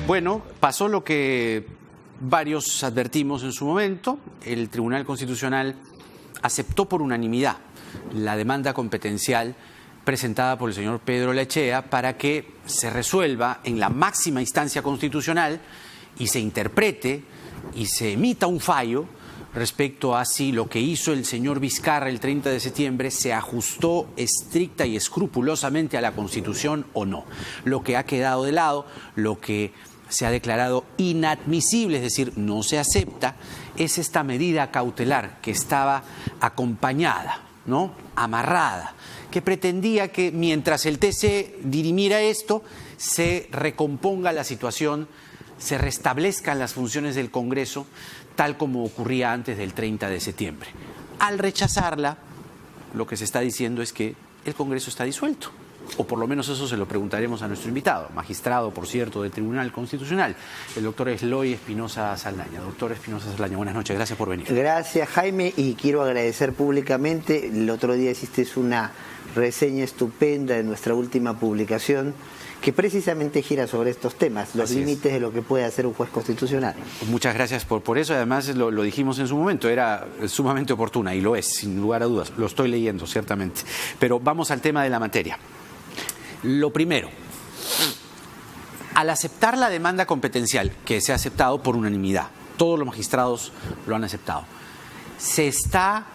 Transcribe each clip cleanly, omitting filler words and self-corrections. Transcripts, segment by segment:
Bueno, pasó lo que varios advertimos en su momento. El Tribunal Constitucional aceptó por unanimidad la demanda competencial presentada por el señor Pedro Olaechea para que se resuelva en la máxima instancia constitucional y se interprete y se emita un fallo respecto a si lo que hizo el señor Vizcarra el 30 de septiembre se ajustó estricta y escrupulosamente a la Constitución o no. Lo que ha quedado de lado, lo que se ha declarado inadmisible, es decir, no se acepta, es esta medida cautelar que estaba acompañada, ¿no?, amarrada, que pretendía que mientras el TC dirimiera esto, se recomponga la situación, se restablezcan las funciones del Congreso, tal como ocurría antes del 30 de septiembre. Al rechazarla, lo que se está diciendo es que el Congreso está disuelto. O por lo menos eso se lo preguntaremos a nuestro invitado, magistrado, por cierto, del Tribunal Constitucional, el doctor Eloy Espinosa Saldaña. Doctor Espinosa Saldaña, buenas noches, gracias por venir. Gracias, Jaime, y quiero agradecer públicamente. El otro día hiciste una reseña estupenda de nuestra última publicación, que precisamente gira sobre estos temas, los límites de lo que puede hacer un juez constitucional. Muchas gracias por eso, además lo dijimos en su momento, era sumamente oportuna, y lo es, sin lugar a dudas, lo estoy leyendo, ciertamente. Pero vamos al tema de la materia. Lo primero, al aceptar la demanda competencial, que se ha aceptado por unanimidad, todos los magistrados lo han aceptado, se está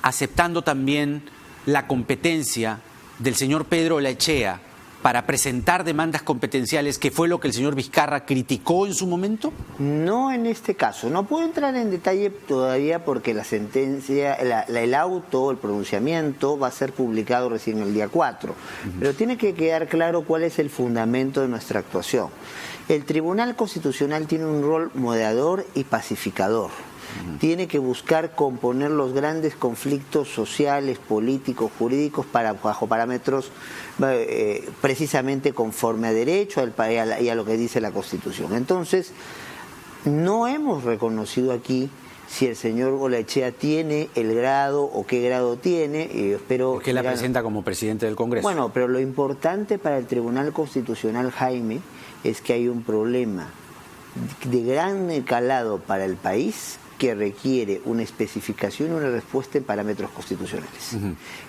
aceptando también la competencia del señor Pedro Olaechea para presentar demandas competenciales, que fue lo que el señor Vizcarra criticó en su momento? No en este caso. No puedo entrar en detalle todavía porque la sentencia, el auto, el pronunciamiento va a ser publicado recién el día 4. Pero tiene que quedar claro cuál es el fundamento de nuestra actuación. El Tribunal Constitucional tiene un rol moderador y pacificador. Tiene que buscar componer los grandes conflictos sociales, políticos, jurídicos bajo parámetros precisamente conforme a derecho y a lo que dice la Constitución. Entonces, no hemos reconocido aquí si el señor Olaechea tiene el grado o qué grado tiene. Yo espero que la presenta como presidente del Congreso. Bueno, pero lo importante para el Tribunal Constitucional, Jaime, es que hay un problema de gran calado para el país que requiere una especificación y una respuesta en parámetros constitucionales.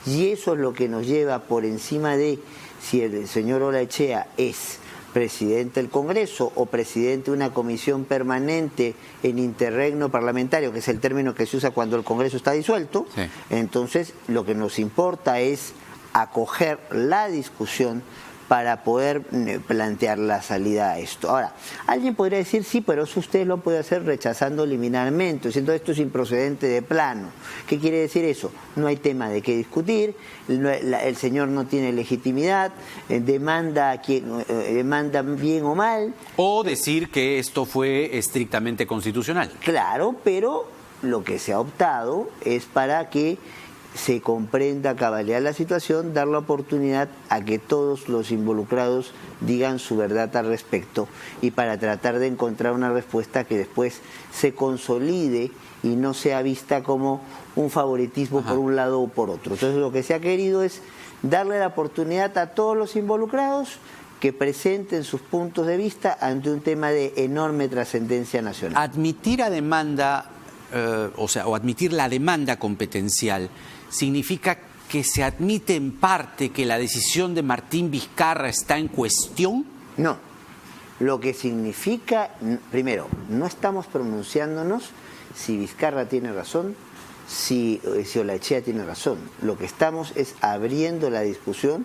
Y eso es lo que nos lleva por encima de si el señor Olaechea es presidente del Congreso o presidente de una comisión permanente en interregno parlamentario, que es el término que se usa cuando el Congreso está disuelto. Entonces lo que nos importa es acoger la discusión para poder plantear la salida a esto. Ahora, alguien podría decir, sí, pero eso usted lo puede hacer rechazando liminalmente, diciendo esto es improcedente de plano. ¿Qué quiere decir eso? No hay tema de qué discutir, el señor no tiene legitimidad, demanda bien o mal. O decir que esto fue estrictamente constitucional. Claro, pero lo que se ha optado es para que se comprenda a cabalidad la situación, dar la oportunidad a que todos los involucrados digan su verdad al respecto y para tratar de encontrar una respuesta que después se consolide y no sea vista como un favoritismo por un lado o por otro. Entonces lo que se ha querido es darle la oportunidad a todos los involucrados que presenten sus puntos de vista ante un tema de enorme trascendencia nacional. Admitir a demanda, o admitir la demanda competencial, ¿significa que se admite en parte que la decisión de Martín Vizcarra está en cuestión? No. Lo que significa, primero, no estamos pronunciándonos si Vizcarra tiene razón, si Olaechea tiene razón. Lo que estamos es abriendo la discusión,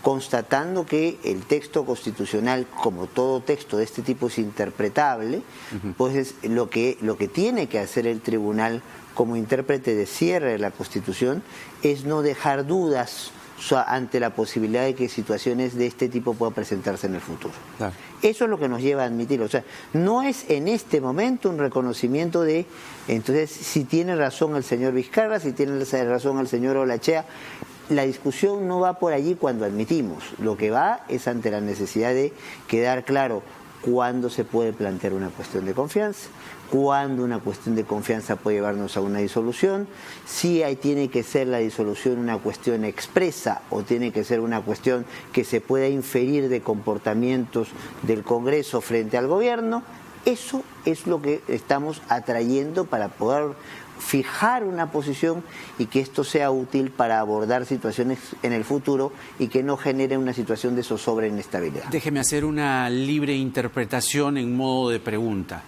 constatando que el texto constitucional, como todo texto de este tipo, es interpretable, pues es lo que tiene que hacer el tribunal como intérprete de cierre de la Constitución es no dejar dudas ante la posibilidad de que situaciones de este tipo puedan presentarse en el futuro. Claro. Eso es lo que nos lleva a admitirlo. O sea, no es en este momento un reconocimiento de, entonces, si tiene razón el señor Vizcarra, si tiene razón el señor Olaechea. La discusión no va por allí cuando admitimos. Lo que va es ante la necesidad de quedar claro cuándo se puede plantear una cuestión de confianza, cuándo una cuestión de confianza puede llevarnos a una disolución, si tiene que ser la disolución una cuestión expresa o tiene que ser una cuestión que se pueda inferir de comportamientos del Congreso frente al gobierno. Eso es lo que estamos atrayendo para poder fijar una posición y que esto sea útil para abordar situaciones en el futuro y que no genere una situación de zozobra e inestabilidad. Déjeme hacer una libre interpretación en modo de pregunta.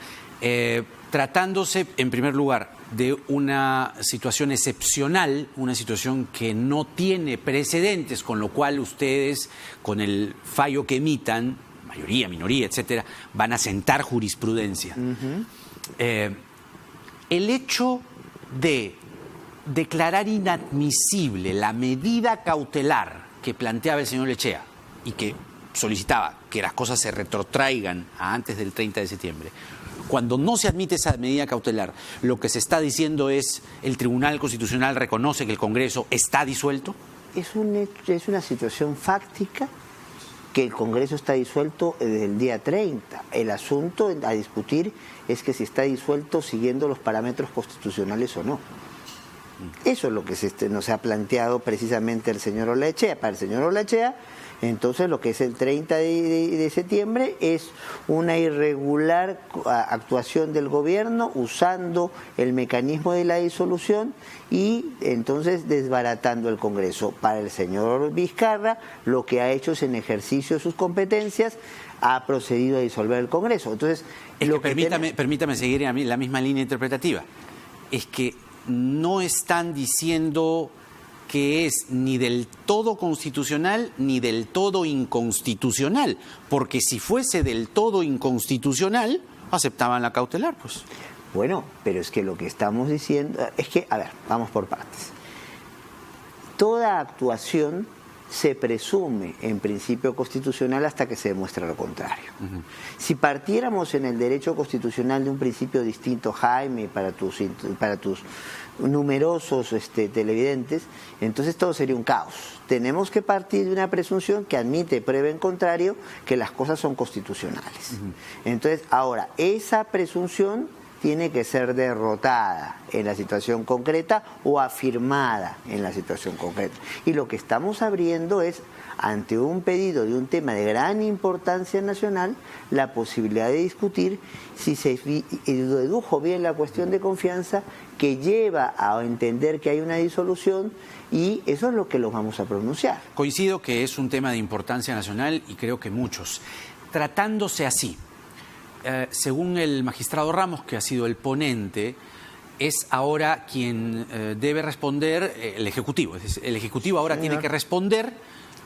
Tratándose, en primer lugar, de una situación excepcional, una situación que no tiene precedentes, con lo cual ustedes, con el fallo que emitan, mayoría, minoría, etcétera, van a sentar jurisprudencia. El hecho de declarar inadmisible la medida cautelar que planteaba el señor Lechea y que solicitaba que las cosas se retrotraigan a antes del 30 de septiembre, cuando no se admite esa medida cautelar, lo que se está diciendo es el Tribunal Constitucional reconoce que el Congreso está disuelto. Es una situación fáctica que el Congreso está disuelto desde el día 30. El asunto a discutir es que si está disuelto siguiendo los parámetros constitucionales o no. Eso es lo que nos ha planteado precisamente el señor Olachea. Para el señor Olachea, entonces lo que es el 30 de septiembre es una irregular actuación del gobierno usando el mecanismo de la disolución y entonces desbaratando el Congreso. Para el señor Vizcarra, lo que ha hecho es en ejercicio de sus competencias, ha procedido a disolver el Congreso. Entonces, permítame seguir en la misma línea interpretativa. Es que no están diciendo que es ni del todo constitucional ni del todo inconstitucional, porque si fuese del todo inconstitucional, aceptaban la cautelar, pues. Bueno, pero es que lo que estamos diciendo es que, a ver, vamos por partes. Toda actuación se presume en principio constitucional hasta que se demuestre lo contrario. Si partiéramos en el derecho constitucional de un principio distinto, Jaime, para tus numerosos televidentes, entonces todo sería un caos. Tenemos que partir de una presunción que admite prueba en contrario que las cosas son constitucionales. Entonces, ahora, esa presunción tiene que ser derrotada en la situación concreta o afirmada en la situación concreta. Y lo que estamos abriendo es, ante un pedido de un tema de gran importancia nacional, la posibilidad de discutir si se dedujo bien la cuestión de confianza que lleva a entender que hay una disolución, y eso es lo que los vamos a pronunciar. Coincido que es un tema de importancia nacional y creo que muchos. Tratándose así, según el magistrado Ramos, que ha sido el ponente, es ahora quien debe responder el Ejecutivo. Es decir, el Ejecutivo ahora tiene que responder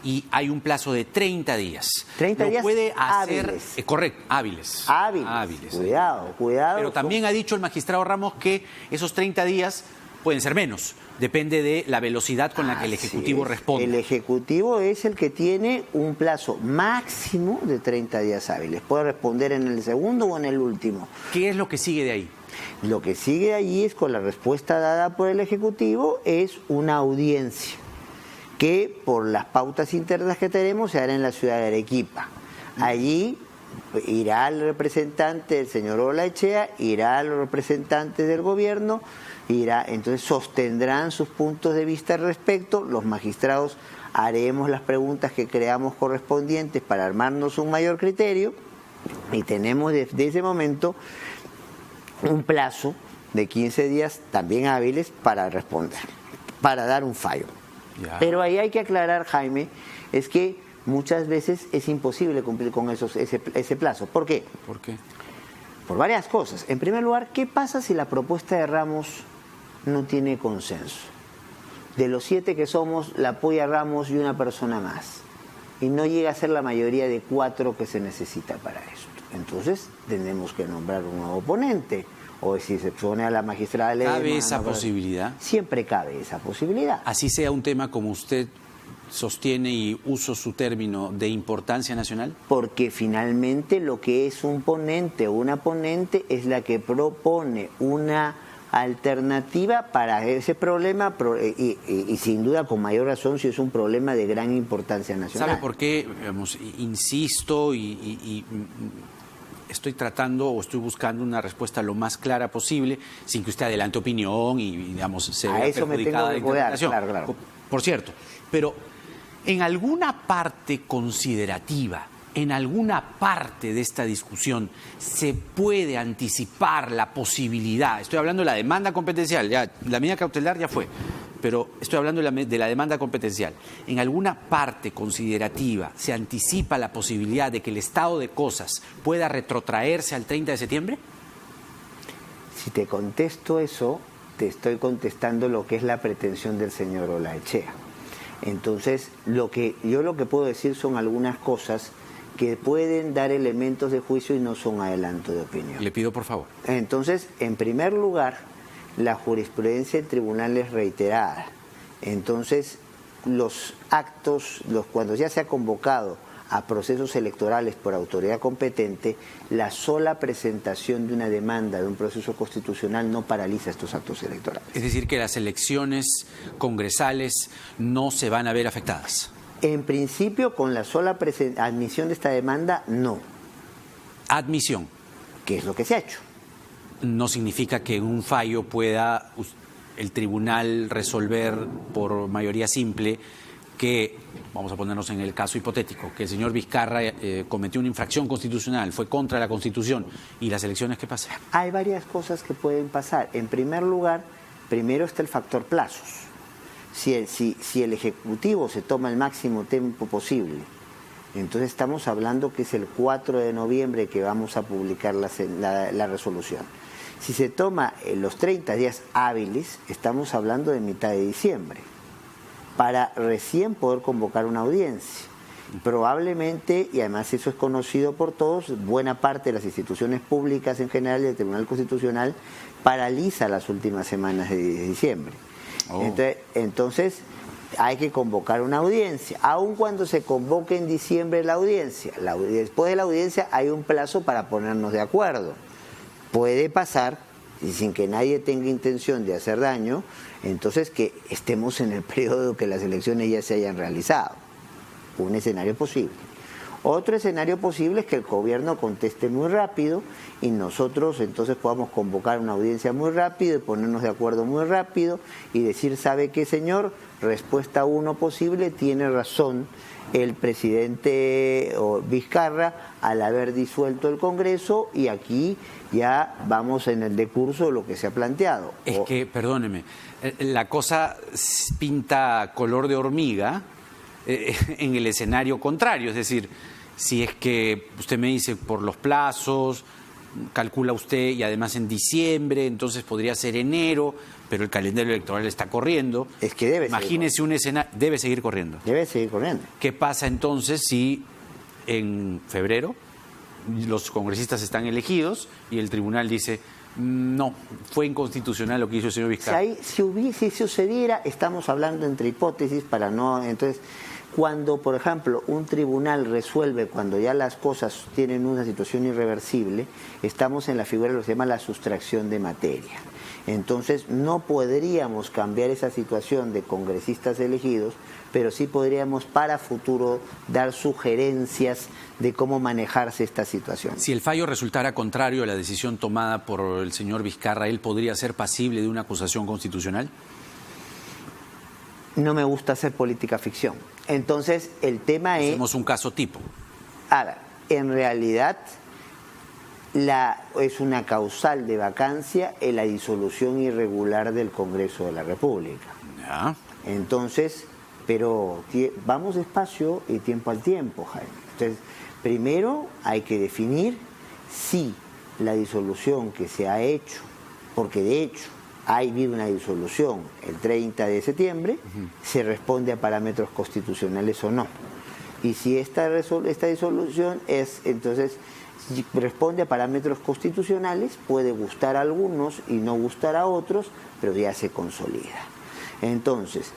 y hay un plazo de 30 días. 30 días puede hacer, hábiles. Correcto, hábiles. Hábiles. Cuidado. Pero también ha dicho el magistrado Ramos que esos 30 días pueden ser menos. Depende de la velocidad con la que el Ejecutivo responde. El Ejecutivo es el que tiene un plazo máximo de 30 días hábiles. Puede responder en el segundo o en el último. ¿Qué es lo que sigue de ahí? Lo que sigue allí es, con la respuesta dada por el Ejecutivo, es una audiencia que, por las pautas internas que tenemos, se hará en la ciudad de Arequipa. Allí irá el representante del señor Olachea, irá los representantes del gobierno, entonces sostendrán sus puntos de vista al respecto. Los magistrados haremos las preguntas que creamos correspondientes para armarnos un mayor criterio, y tenemos desde ese momento un plazo de 15 días también hábiles para responder, para dar un fallo. Ya. Pero ahí hay que aclarar, Jaime, es que muchas veces es imposible cumplir con ese plazo. ¿Por qué? ¿Por qué? Por varias cosas. En primer lugar, ¿qué pasa si la propuesta de Ramos no tiene consenso? De los 7 que somos, la apoya Ramos y una persona más, y no llega a ser la mayoría de 4 que se necesita para esto. Entonces tenemos que nombrar un nuevo ponente, o si se pone a la magistrada Ledesma. ¿Cabe esa posibilidad? Siempre cabe esa posibilidad. Así sea un tema, como usted sostiene, y uso su término, de importancia nacional. Porque finalmente lo que es un ponente o una ponente es la que propone una alternativa para ese problema, y sin duda con mayor razón si es un problema de gran importancia nacional. ¿Sabe por qué? Insisto y estoy tratando o estoy buscando una respuesta lo más clara posible, sin que usted adelante opinión y digamos, se vea perjudicada la interpretación. Claro. Por cierto, pero en alguna parte considerativa, en alguna parte de esta discusión, se puede anticipar la posibilidad, estoy hablando de la demanda competencial, ya la medida cautelar ya fue, pero estoy hablando de la demanda competencial. ¿En alguna parte considerativa se anticipa la posibilidad de que el estado de cosas pueda retrotraerse al 30 de septiembre? Si te contesto eso, te estoy contestando lo que es la pretensión del señor Olaechea. Entonces, lo que puedo decir son algunas cosas que pueden dar elementos de juicio y no son adelanto de opinión. Le pido por favor. Entonces, en primer lugar, la jurisprudencia del tribunal es reiterada. Entonces, los actos, cuando ya se ha convocado a procesos electorales por autoridad competente, la sola presentación de una demanda de un proceso constitucional no paraliza estos actos electorales. Es decir, que las elecciones congresales no se van a ver afectadas. En principio, con la sola admisión de esta demanda, no. Admisión. ¿Qué es lo que se ha hecho? No significa que en un fallo pueda el tribunal resolver por mayoría simple que, vamos a ponernos en el caso hipotético, que el señor Vizcarra cometió una infracción constitucional, fue contra la Constitución, y las elecciones, ¿qué pasa? Hay varias cosas que pueden pasar. En primer lugar, primero está el factor plazos. Si el Ejecutivo se toma el máximo tiempo posible, entonces estamos hablando que es el 4 de noviembre que vamos a publicar la resolución. Si se toma los 30 días hábiles, estamos hablando de mitad de diciembre, para recién poder convocar una audiencia. Probablemente, y además eso es conocido por todos, buena parte de las instituciones públicas en general y el Tribunal Constitucional paraliza las últimas semanas de diciembre. Oh. Entonces hay que convocar una audiencia, aun cuando se convoque en diciembre la audiencia. Después de la audiencia hay un plazo para ponernos de acuerdo. Puede pasar, y sin que nadie tenga intención de hacer daño, entonces que estemos en el periodo que las elecciones ya se hayan realizado. Un escenario posible. Otro escenario posible es que el gobierno conteste muy rápido y nosotros entonces podamos convocar una audiencia muy rápido y ponernos de acuerdo muy rápido y decir, ¿sabe qué, señor? Respuesta 1 posible, tiene razón el presidente Vizcarra al haber disuelto el Congreso, y aquí ya vamos en el decurso de lo que se ha planteado. Es que, perdóneme, la cosa pinta color de hormiga en el escenario contrario, es decir, si es que usted me dice por los plazos, calcula usted, y además en diciembre, entonces podría ser enero, pero el calendario electoral está corriendo. Es que debe Imagínese un escenario, debe seguir corriendo. Debe seguir corriendo. ¿Qué pasa entonces si en febrero los congresistas están elegidos y el tribunal dice, no, fue inconstitucional lo que hizo el señor Vizcarra? Si sucediera, estamos hablando entre hipótesis para no... Entonces, cuando, por ejemplo, un tribunal resuelve, cuando ya las cosas tienen una situación irreversible, estamos en la figura de lo que se llama la sustracción de materia. Entonces, no podríamos cambiar esa situación de congresistas elegidos, pero sí podríamos para futuro dar sugerencias de cómo manejarse esta situación. Si el fallo resultara contrario a la decisión tomada por el señor Vizcarra, ¿él podría ser pasible de una acusación constitucional? No me gusta hacer política ficción. Entonces, el tema es... Hacemos un caso tipo. Ahora, en realidad es una causal de vacancia en la disolución irregular del Congreso de la República. Ya. Entonces, pero vamos despacio y tiempo al tiempo, Jaime. Entonces, primero hay que definir si la disolución que se ha hecho, porque de hecho ha habido una disolución el 30 de septiembre, se responde a parámetros constitucionales o no. Y si esta disolución entonces responde a parámetros constitucionales, puede gustar a algunos y no gustar a otros, pero ya se consolida. Entonces,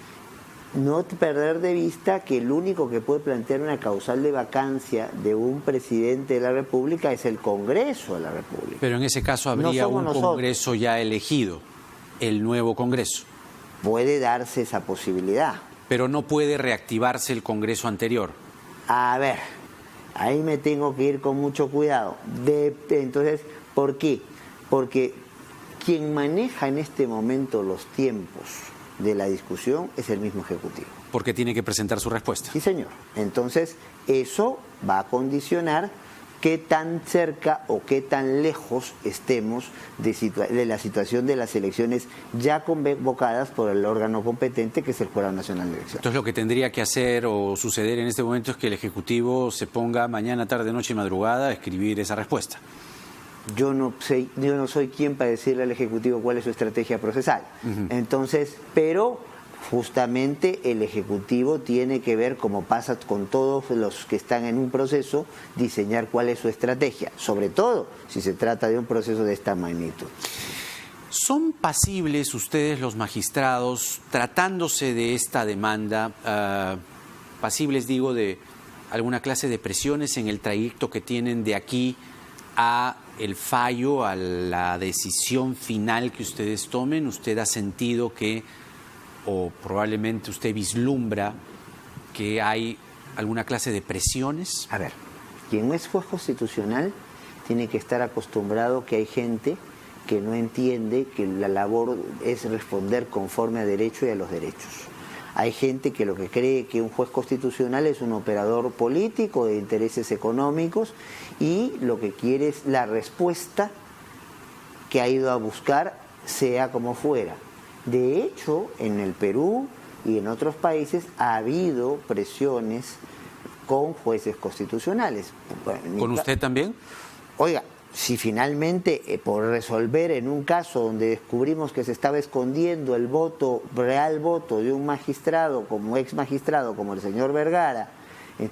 no perder de vista que el único que puede plantear una causal de vacancia de un presidente de la República es el Congreso de la República. Pero en ese caso habría un Congreso ya elegido, el nuevo Congreso. Puede darse esa posibilidad. Pero no puede reactivarse el Congreso anterior. A ver, ahí me tengo que ir con mucho cuidado. Entonces, ¿por qué? Porque quien maneja en este momento los tiempos de la discusión es el mismo Ejecutivo. Porque tiene que presentar su respuesta. Sí, señor. Entonces, eso va a condicionar qué tan cerca o qué tan lejos estemos de la situación de las elecciones ya convocadas por el órgano competente, que es el Jurado Nacional de Elecciones. Entonces, lo que tendría que hacer o suceder en este momento es que el Ejecutivo se ponga mañana, tarde, noche y madrugada a escribir esa respuesta. Yo no soy quien para decirle al Ejecutivo cuál es su estrategia procesal. Entonces, pero justamente el Ejecutivo tiene que ver, como pasa con todos los que están en un proceso, diseñar cuál es su estrategia, sobre todo si se trata de un proceso de esta magnitud. ¿Son pasibles ustedes, los magistrados, tratándose de esta demanda, pasibles, digo, de alguna clase de presiones en el trayecto que tienen de aquí a el fallo, a la decisión final que ustedes tomen? ¿Usted ha sentido que, o probablemente usted vislumbra que hay alguna clase de presiones? A ver, quien es juez constitucional tiene que estar acostumbrado que hay gente que no entiende que la labor es responder conforme a derecho y a los derechos. Hay gente que lo que cree que un juez constitucional es un operador político de intereses económicos y lo que quiere es la respuesta que ha ido a buscar, sea como fuera. De hecho, en el Perú y en otros países ha habido presiones con jueces constitucionales. ¿Con usted también? Oiga, si finalmente por resolver en un caso donde descubrimos que se estaba escondiendo el real voto de un magistrado, como ex magistrado, como el señor Vergara,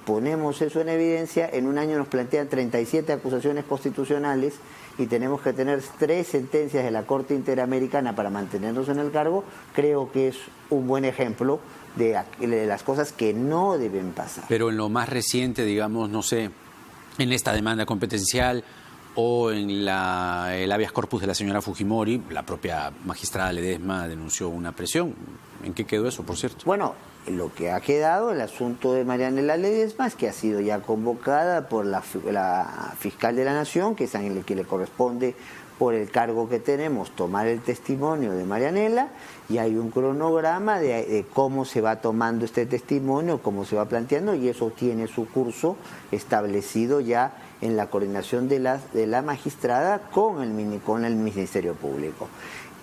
ponemos eso en evidencia, en un año nos plantean 37 acusaciones constitucionales y tenemos que tener 3 sentencias de la Corte Interamericana para mantenernos en el cargo. Creo que es un buen ejemplo de las cosas que no deben pasar. Pero en lo más reciente, digamos, no sé, en esta demanda competencial o en el habeas corpus de la señora Fujimori, la propia magistrada Ledesma denunció una presión. ¿En qué quedó eso, por cierto? Bueno, lo que ha quedado, el asunto de Marianela Ledesma, es que ha sido ya convocada por la fiscal de la Nación, que es a el que le corresponde por el cargo que tenemos tomar el testimonio de Marianela, y hay un cronograma de cómo se va tomando este testimonio, cómo se va planteando, y eso tiene su curso establecido ya en la coordinación de la magistrada con el Ministerio Público.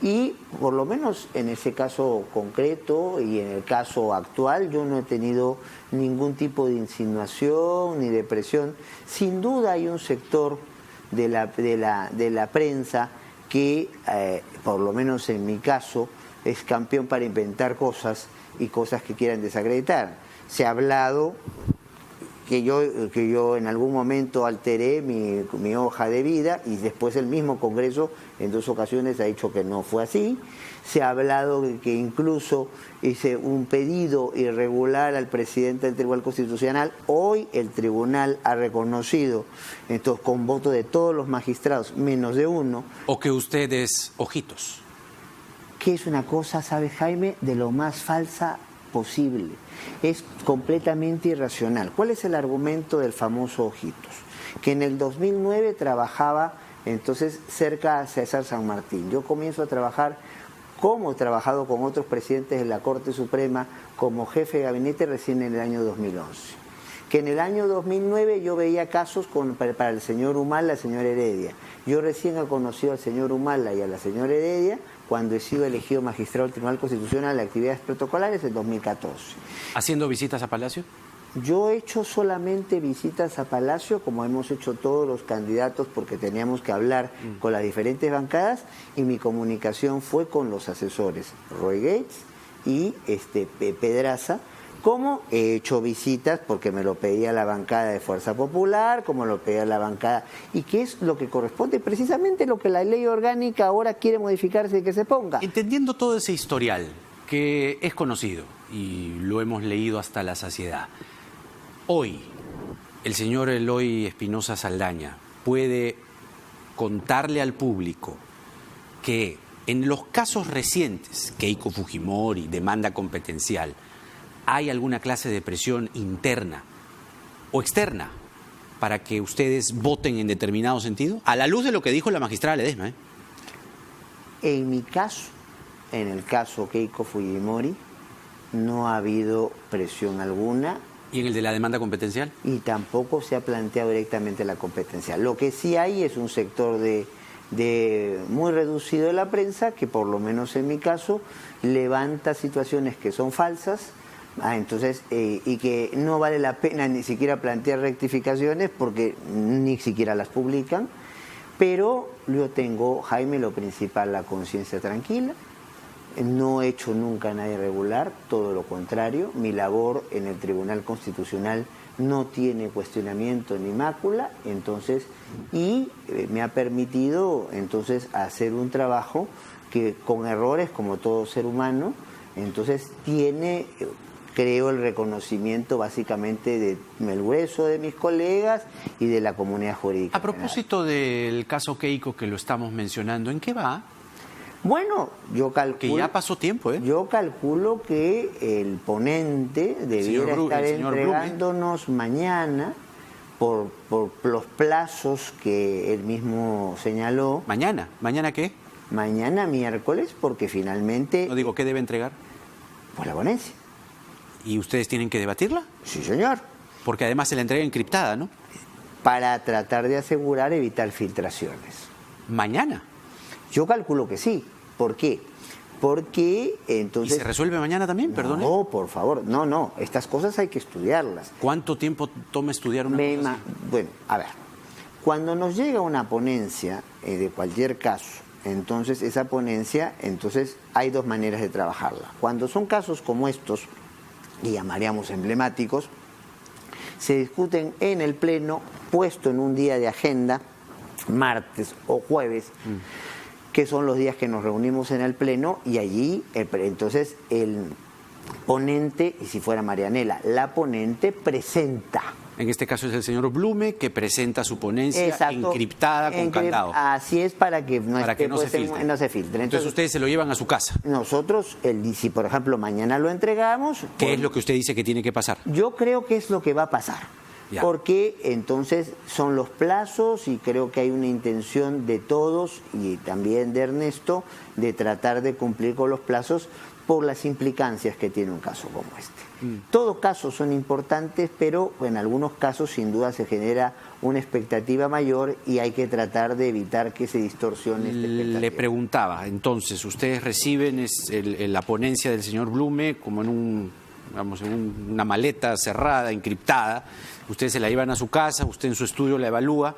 Y por lo menos en ese caso concreto y en el caso actual yo no he tenido ningún tipo de insinuación ni de presión. Sin duda hay un sector de la prensa que, por lo menos en mi caso, es campeón para inventar cosas y cosas que quieran desacreditar. Se ha hablado que yo en algún momento alteré mi hoja de vida y después el mismo Congreso en 2 ocasiones ha dicho que no fue así. Se ha hablado de que incluso hice un pedido irregular al presidente del Tribunal Constitucional. Hoy el tribunal ha reconocido, entonces con voto de todos los magistrados, menos de uno. O que usted es ojitos. Que es una cosa, ¿sabes, Jaime?, de lo más falsa posible. Es completamente irracional. ¿Cuál es el argumento del famoso Ojitos? Que en el 2009 trabajaba entonces cerca a César San Martín. Yo comienzo a trabajar, como he trabajado con otros presidentes de la Corte Suprema, como jefe de gabinete recién en el año 2011. Que en el año 2009 yo veía casos para el señor Humala, la señora Heredia. Yo recién he conocido al señor Humala y a la señora Heredia cuando he sido elegido magistrado del Tribunal Constitucional de actividades protocolares en 2014. ¿Haciendo visitas a Palacio? Yo he hecho solamente visitas a Palacio, como hemos hecho todos los candidatos, porque teníamos que hablar con las diferentes bancadas, y mi comunicación fue con los asesores Roy Gates y Pedraza. Como he hecho visitas porque me lo pedía la bancada de Fuerza Popular, como lo pedía la bancada, y que es lo que corresponde, precisamente lo que la ley orgánica ahora quiere modificarse y que se ponga. Entendiendo todo ese historial, que es conocido y lo hemos leído hasta la saciedad, hoy el señor Eloy Espinosa Saldaña puede contarle al público que en los casos recientes, Keiko Fujimori, demanda competencial, ¿hay alguna clase de presión interna o externa para que ustedes voten en determinado sentido? A la luz de lo que dijo la magistrada Ledesma, ¿eh? En mi caso, en el caso Keiko Fujimori, no ha habido presión alguna. ¿Y en el de la demanda competencial? Y tampoco se ha planteado directamente la competencia. Lo que sí hay es un sector de muy reducido de la prensa que, por lo menos en mi caso, levanta situaciones que son falsas, entonces y que no vale la pena ni siquiera plantear rectificaciones porque ni siquiera las publican. Pero yo tengo, Jaime, lo principal, la conciencia tranquila. No he hecho nunca nada irregular, todo lo contrario. Mi labor en el Tribunal Constitucional no tiene cuestionamiento ni mácula, entonces, y me ha permitido entonces hacer un trabajo que con errores, como todo ser humano, entonces tiene, creo, el reconocimiento básicamente del grueso de mis colegas y de la comunidad jurídica. A propósito del caso Keiko que lo estamos mencionando, ¿en qué va? Bueno, yo calculo... Que ya pasó tiempo, ¿eh? Yo calculo que el ponente debiera estar entregándonos mañana por los plazos que él mismo señaló. ¿Mañana? ¿Mañana qué? Mañana miércoles, porque finalmente... No digo, ¿qué debe entregar? Pues la ponencia. ¿Y ustedes tienen que debatirla? Sí, señor. Porque además se la entrega encriptada, ¿no? Para tratar de asegurar evitar filtraciones. ¿Mañana? Yo calculo que sí. ¿Por qué? Porque entonces... ¿Y se resuelve mañana también? Perdone. No, por favor. No. Estas cosas hay que estudiarlas. ¿Cuánto tiempo toma estudiar una cosa así? Bueno, a ver. Cuando nos llega una ponencia de cualquier caso, entonces esa ponencia, entonces hay dos maneras de trabajarla. Cuando son casos como estos, que llamaríamos emblemáticos, se discuten en el pleno, puesto en un día de agenda, martes o jueves, que son los días que nos reunimos en el pleno, y allí entonces el ponente, y si fuera Marianela, la ponente presenta. En este caso es el señor Blume, que presenta su ponencia. Exacto, encriptada con candado. Así es, para que no se filtre. Entonces ustedes se lo llevan a su casa. Nosotros, si por ejemplo mañana lo entregamos... ¿Qué es lo que usted dice que tiene que pasar? Yo creo que es lo que va a pasar. Ya. Porque entonces son los plazos, y creo que hay una intención de todos y también de Ernesto de tratar de cumplir con los plazos por las implicancias que tiene un caso como este. Todos casos son importantes, pero en algunos casos sin duda se genera una expectativa mayor y hay que tratar de evitar que se distorsione esta expectativa. Le preguntaba, entonces, ustedes reciben la ponencia del señor Blume como en una maleta cerrada, encriptada, ustedes se la llevan a su casa, usted en su estudio la evalúa.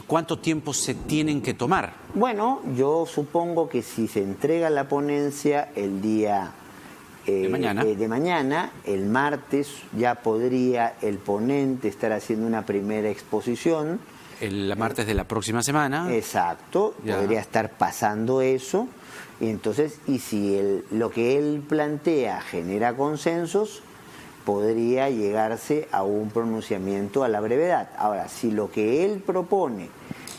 ¿Cuánto tiempo se tienen que tomar? Bueno, yo supongo que si se entrega la ponencia el día de mañana, el martes ya podría el ponente estar haciendo una primera exposición. El martes de la próxima semana. Exacto, ya podría estar pasando eso. Y entonces, y si lo que él plantea genera consensos, podría llegarse a un pronunciamiento a la brevedad. Ahora, si lo que él propone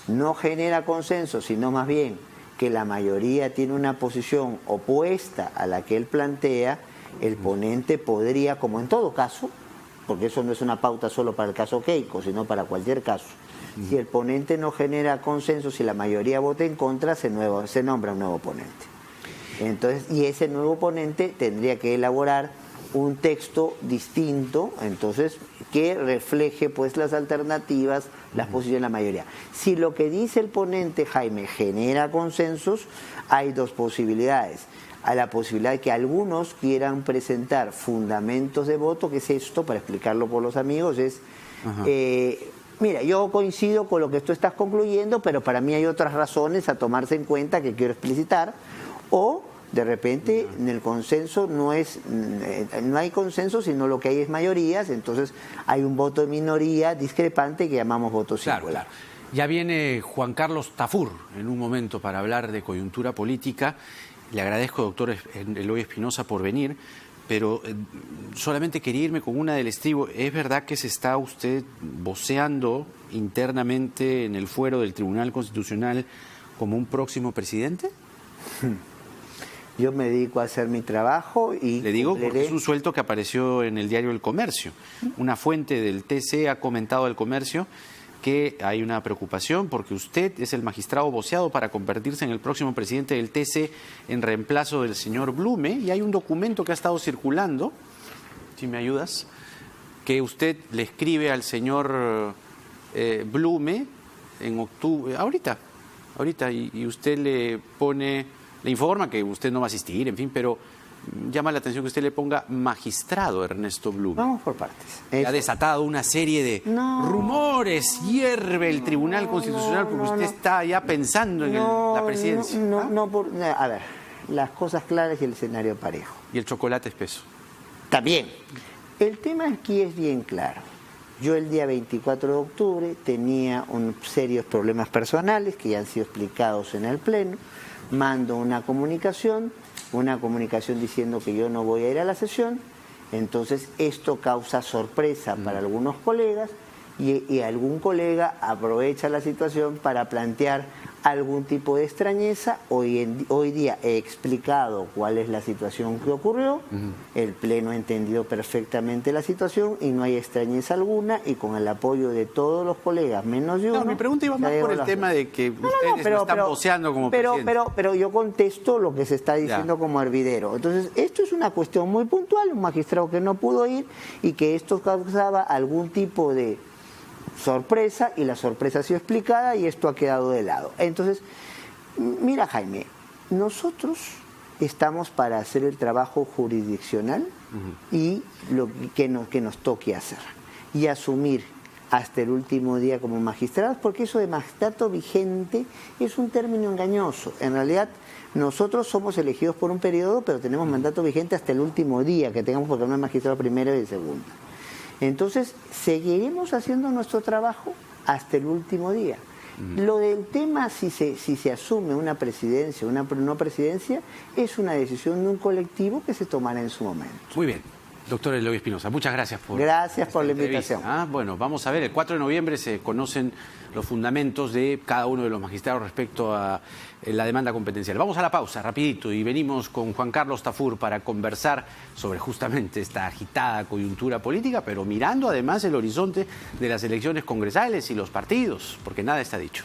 no genera consenso, sino más bien que la mayoría tiene una posición opuesta a la que él plantea, el ponente podría, como en todo caso, porque eso no es una pauta solo para el caso Keiko, sino para cualquier caso, si el ponente no genera consenso, si la mayoría vota en contra, se nombra un nuevo ponente. Entonces, y ese nuevo ponente tendría que elaborar un texto distinto, entonces, que refleje pues las alternativas, las posiciones de la mayoría. Si lo que dice el ponente, Jaime, genera consensos, hay dos posibilidades. Hay la posibilidad de que algunos quieran presentar fundamentos de voto. ¿Qué es esto? Para explicarlo por los amigos, es... mira, yo coincido con lo que tú estás concluyendo, pero para mí hay otras razones a tomarse en cuenta que quiero explicitar. O de repente en el consenso no hay consenso, sino lo que hay es mayorías, entonces hay un voto de minoría discrepante que llamamos voto singular. Claro. Ya viene Juan Carlos Tafur en un momento para hablar de coyuntura política. Le agradezco, doctor Eloy Espinosa, por venir, pero solamente quería irme con una del estribo. ¿Es verdad que se está usted voceando internamente en el fuero del Tribunal Constitucional como un próximo presidente? Yo me dedico a hacer mi trabajo y... Le digo porque es un suelto que apareció en el diario El Comercio. Una fuente del TC ha comentado al Comercio que hay una preocupación porque usted es el magistrado voceado para convertirse en el próximo presidente del TC en reemplazo del señor Blume, y hay un documento que ha estado circulando, si me ayudas, que usted le escribe al señor Blume en octubre, ahorita, y usted le informa que usted no va a asistir, en fin, pero llama la atención que usted le ponga magistrado Ernesto Blume. Vamos por partes. Ha desatado una serie de rumores, hierve el Tribunal Constitucional porque usted está ya pensando en la presidencia. A ver, las cosas claras y el escenario parejo. Y el chocolate espeso. También. El tema aquí es bien claro. Yo el día 24 de octubre tenía serios problemas personales que ya han sido explicados en el Pleno. Mando una comunicación diciendo que yo no voy a ir a la sesión. Entonces esto causa sorpresa para algunos colegas y algún colega aprovecha la situación para plantear algún tipo de extrañeza. Hoy día he explicado cuál es la situación que ocurrió, el Pleno ha entendido perfectamente la situación y no hay extrañeza alguna, y con el apoyo de todos los colegas, menos yo. No, mi pregunta iba más por el tema de que ustedes lo están voceando como presidente. Pero yo contesto lo que se está diciendo como hervidero. Entonces, esto es una cuestión muy puntual, un magistrado que no pudo ir y que esto causaba algún tipo de sorpresa, y la sorpresa ha sido explicada y esto ha quedado de lado. Entonces, mira, Jaime, nosotros estamos para hacer el trabajo jurisdiccional y lo que nos toque hacer y asumir hasta el último día como magistrados, porque eso de mandato vigente es un término engañoso. En realidad, nosotros somos elegidos por un periodo, pero tenemos mandato vigente hasta el último día que tengamos, porque no es magistrado primero y de segunda. Entonces, seguiremos haciendo nuestro trabajo hasta el último día. Lo del tema, si se asume una presidencia o una no presidencia, es una decisión de un colectivo que se tomará en su momento. Muy bien. Doctor Eloy Espinosa, muchas gracias por la invitación. Bueno, vamos a ver, el 4 de noviembre se conocen los fundamentos de cada uno de los magistrados respecto a la demanda competencial. Vamos a la pausa, rapidito, y venimos con Juan Carlos Tafur para conversar sobre justamente esta agitada coyuntura política, pero mirando además el horizonte de las elecciones congresales y los partidos, porque nada está dicho.